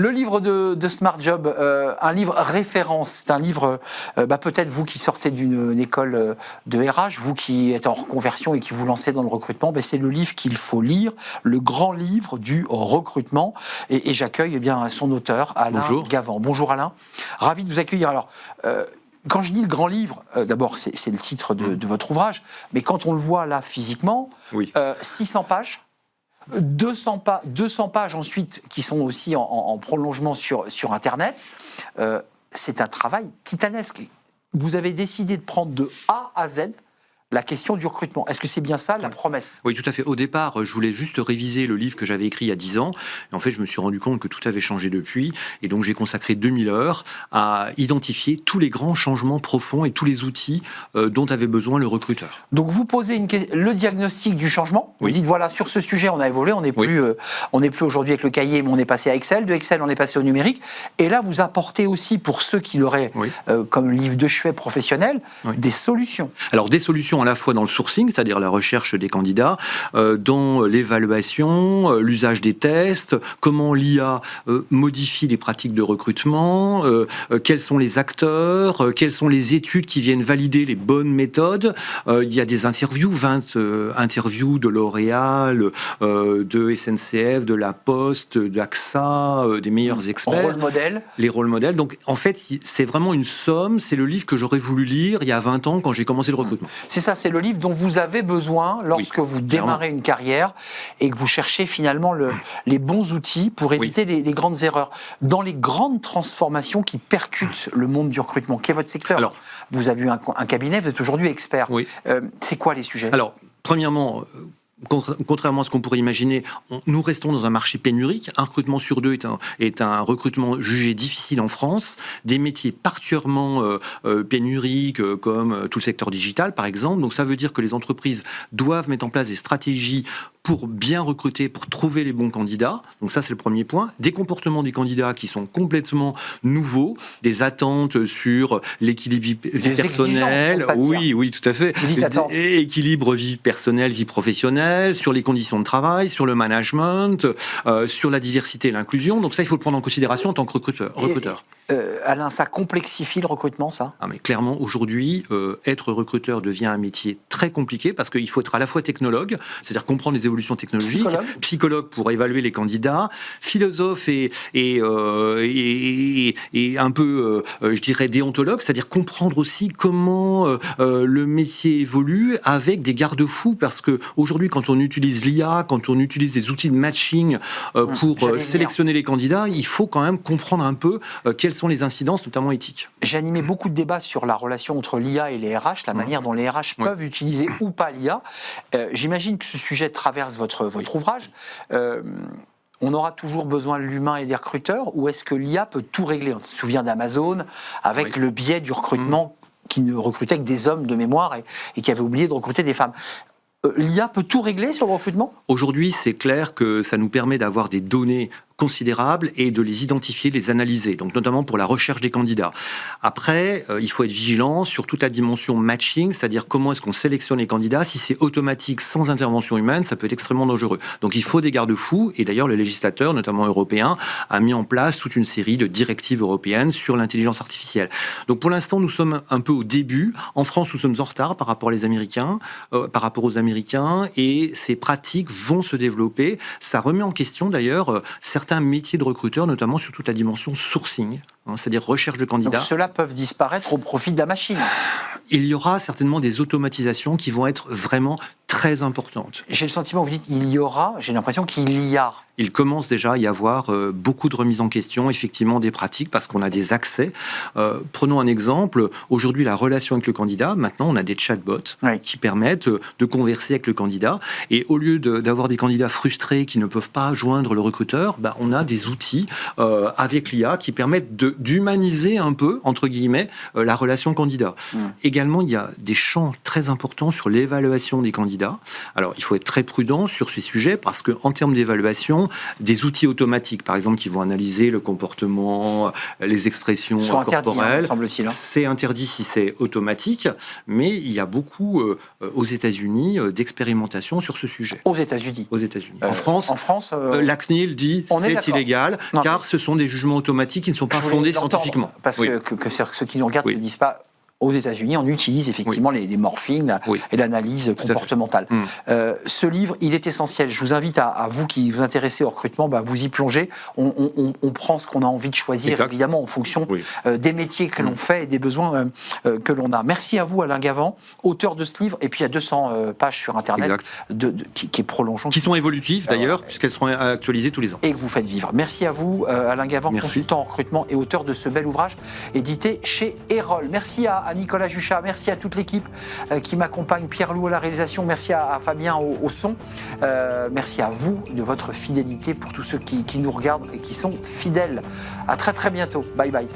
Le livre de Smart Job, un livre référence, c'est un livre, peut-être vous qui sortez d'une école de RH, vous qui êtes en reconversion et qui vous lancez dans le recrutement, c'est le livre qu'il faut lire, le grand livre du recrutement. Et j'accueille son auteur, Alain Gavant. Bonjour Alain, ravi de vous accueillir. Alors, quand je dis le grand livre, d'abord c'est le titre de votre ouvrage, mais quand on le voit là physiquement, 600 pages, 200 pages ensuite qui sont aussi en prolongement sur Internet, c'est un travail titanesque. Vous avez décidé de prendre de A à Z la question du recrutement. Est-ce que c'est bien ça, la promesse ? Oui, tout à fait. Au départ, je voulais juste réviser le livre que j'avais écrit il y a 10 ans. Et en fait, je me suis rendu compte que tout avait changé depuis. Et donc, j'ai consacré 2000 heures à identifier tous les grands changements profonds et tous les outils dont avait besoin le recruteur. Donc, vous posez le diagnostic du changement. Vous dites, voilà, sur ce sujet, on a évolué. On n'est plus aujourd'hui avec le cahier, mais on est passé à Excel. De Excel, on est passé au numérique. Et là, vous apportez aussi, pour ceux qui l'auraient comme livre de chevet professionnel, des solutions. Alors, des solutions à la fois dans le sourcing, c'est-à-dire la recherche des candidats, dans l'évaluation, l'usage des tests, comment l'IA modifie les pratiques de recrutement, quels sont les acteurs, quelles sont les études qui viennent valider les bonnes méthodes. Il y a des interviews, 20 interviews de L'Oréal, de SNCF, de La Poste, d'AXA, des meilleurs experts. Les rôles modèles. Donc, en fait, c'est vraiment une somme. C'est le livre que j'aurais voulu lire il y a 20 ans quand j'ai commencé le recrutement. C'est ça, c'est le livre dont vous avez besoin lorsque vous démarrez une carrière et que vous cherchez finalement les bons outils pour éviter les grandes erreurs. Dans les grandes transformations qui percutent le monde du recrutement, quel est votre secteur ? Alors, vous avez eu un cabinet, vous êtes aujourd'hui expert. C'est quoi les sujets ? Alors, premièrement, contrairement à ce qu'on pourrait imaginer, nous restons dans un marché pénurique. Un recrutement sur deux est un recrutement jugé difficile en France. Des métiers particulièrement pénuriques, comme tout le secteur digital, par exemple. Donc ça veut dire que les entreprises doivent mettre en place des stratégies pour bien recruter, pour trouver les bons candidats. Donc ça, c'est le premier point. Des comportements des candidats qui sont complètement nouveaux, des attentes sur l'équilibre vie personnelle. Oui, tout à fait. Équilibre vie personnelle, vie professionnelle, sur les conditions de travail, sur le management, sur la diversité et l'inclusion. Donc ça, il faut le prendre en considération en tant que recruteur. Alain, ça complexifie le recrutement, ça ? Mais clairement, aujourd'hui, être recruteur devient un métier très compliqué parce qu'il faut être à la fois technologue, c'est-à-dire comprendre les évolutions technologiques, psychologue pour évaluer les candidats, philosophe et un peu, je dirais, déontologue, c'est-à-dire comprendre aussi comment le métier évolue avec des garde-fous, parce que aujourd'hui, quand on utilise l'IA, quand on utilise des outils de matching pour sélectionner les candidats, il faut quand même comprendre un peu quelles sont les incidences, notamment éthiques. J'ai animé beaucoup de débats sur la relation entre l'IA et les RH, la manière dont les RH peuvent utiliser ou pas l'IA. J'imagine que ce sujet traverse votre ouvrage. On aura toujours besoin de l'humain et des recruteurs, ou est-ce que l'IA peut tout régler ? On se souvient d'Amazon, avec le biais du recrutement qui ne recrutait que des hommes de mémoire et qui avait oublié de recruter des femmes. L'IA peut tout régler sur le recrutement ? Aujourd'hui, c'est clair que ça nous permet d'avoir des données considérables et de les identifier, de les analyser, donc notamment pour la recherche des candidats. Après, il faut être vigilant sur toute la dimension matching, c'est-à-dire comment est-ce qu'on sélectionne les candidats. Si c'est automatique, sans intervention humaine, ça peut être extrêmement dangereux. Donc il faut des garde-fous, et d'ailleurs le législateur, notamment européen, a mis en place toute une série de directives européennes sur l'intelligence artificielle. Donc pour l'instant, nous sommes un peu au début. En France, nous sommes en retard par rapport aux Américains, et ces pratiques vont se développer. Ça remet en question d'ailleurs certains métiers de recruteurs, notamment sur toute la dimension sourcing, c'est-à-dire recherche de candidats. Donc ceux-là peuvent disparaître au profit de la machine. Il y aura certainement des automatisations qui vont être vraiment très importantes. J'ai le sentiment, vous dites il y aura, j'ai l'impression qu'il y a. Il commence déjà à y avoir beaucoup de remises en question, effectivement, des pratiques, parce qu'on a des accès. Prenons un exemple. Aujourd'hui, la relation avec le candidat, maintenant, on a des chatbots qui permettent de converser avec le candidat. Et au lieu d'avoir des candidats frustrés qui ne peuvent pas joindre le recruteur, on a des outils avec l'IA qui permettent d'humaniser un peu, entre guillemets, la relation candidat. Également, également, il y a des champs très importants sur l'évaluation des candidats. Alors, il faut être très prudent sur ce sujet parce qu'en termes d'évaluation, des outils automatiques, par exemple, qui vont analyser le comportement, les expressions corporelles, semble-t-il. C'est interdit si c'est automatique, mais il y a beaucoup aux États-Unis d'expérimentation sur ce sujet. Aux États-Unis. En France, la CNIL dit c'est illégal, car ce sont des jugements automatiques qui ne sont pas fondés scientifiquement. Parce que ceux qui nous regardent ne disent pas. Aux États-Unis, on utilise effectivement les morphines et l'analyse comportementale. Ce livre, il est essentiel. Je vous invite à vous qui vous intéressez au recrutement, vous y plongez. On prend ce qu'on a envie de choisir, évidemment, en fonction des métiers que l'on fait et des besoins que l'on a. Merci à vous, Alain Gavant, auteur de ce livre. Et puis, il y a 200 pages sur Internet qui est prolongeant. Qui sont évolutives, d'ailleurs, puisqu'elles seront actualisées tous les ans. Et que vous faites vivre. Merci à vous, Alain Gavant, consultant en recrutement et auteur de ce bel ouvrage, édité chez Erol. Merci à Nicolas Juchat, merci à toute l'équipe qui m'accompagne, Pierre Loup à la réalisation, merci à Fabien au son, merci à vous de votre fidélité pour tous ceux qui nous regardent et qui sont fidèles. À très très bientôt, bye bye.